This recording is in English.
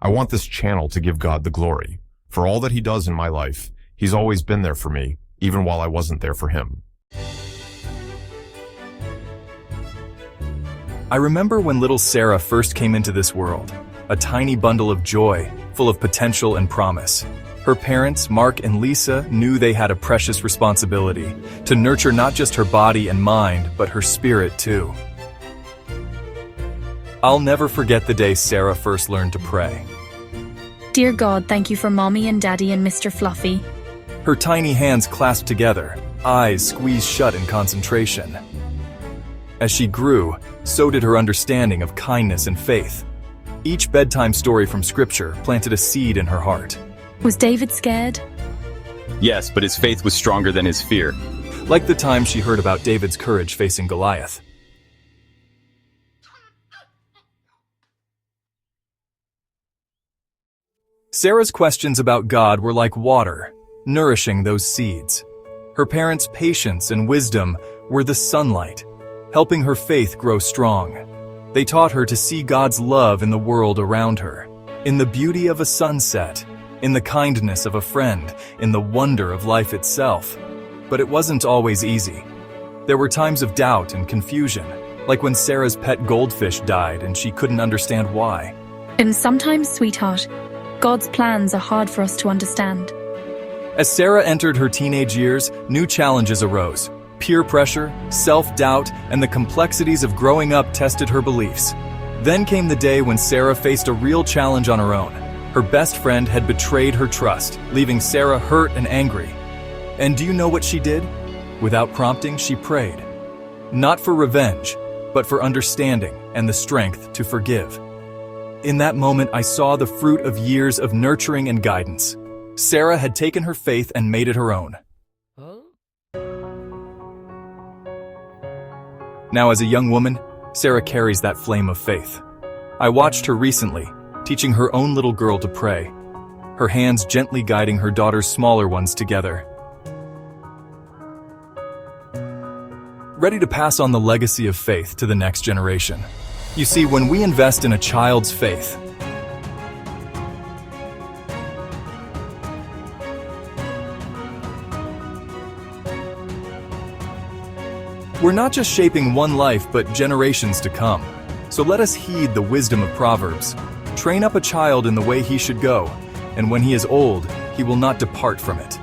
I want this channel to give God the glory. For all that he does in my life, he's always been there for me, even while I wasn't there for him. I remember when little Sarah first came into this world, a tiny bundle of joy, full of potential and promise. Her parents, Mark and Lisa, knew they had a precious responsibility to nurture not just her body and mind, but her spirit too. I'll never forget the day Sarah first learned to pray. Dear God, thank you for Mommy and Daddy and Mr. Fluffy. Her tiny hands clasped together, eyes squeezed shut in concentration. As she grew, so did her understanding of kindness and faith. Each bedtime story from Scripture planted a seed in her heart. Was David scared? Yes, but his faith was stronger than his fear. Like the time she heard about David's courage facing Goliath. Sarah's questions about God were like water, nourishing those seeds. Her parents' patience and wisdom were the sunlight, helping her faith grow strong. They taught her to see God's love in the world around her, in the beauty of a sunset, in the kindness of a friend, in the wonder of life itself. But it wasn't always easy. There were times of doubt and confusion, like when Sarah's pet goldfish died and she couldn't understand why. And sometimes, sweetheart, God's plans are hard for us to understand. As Sarah entered her teenage years, new challenges arose. Peer pressure, self-doubt, and the complexities of growing up tested her beliefs. Then came the day when Sarah faced a real challenge on her own. Her best friend had betrayed her trust, leaving Sarah hurt and angry. And do you know what she did? Without prompting, she prayed. Not for revenge, but for understanding and the strength to forgive. In that moment, I saw the fruit of years of nurturing and guidance. Sarah had taken her faith and made it her own. Now, as a young woman, Sarah carries that flame of faith. I watched her recently, teaching her own little girl to pray, her hands gently guiding her daughter's smaller ones together. Ready to pass on the legacy of faith to the next generation. You see, when we invest in a child's faith, we're not just shaping one life, but generations to come. So let us heed the wisdom of Proverbs. Train up a child in the way he should go, and when he is old, he will not depart from it.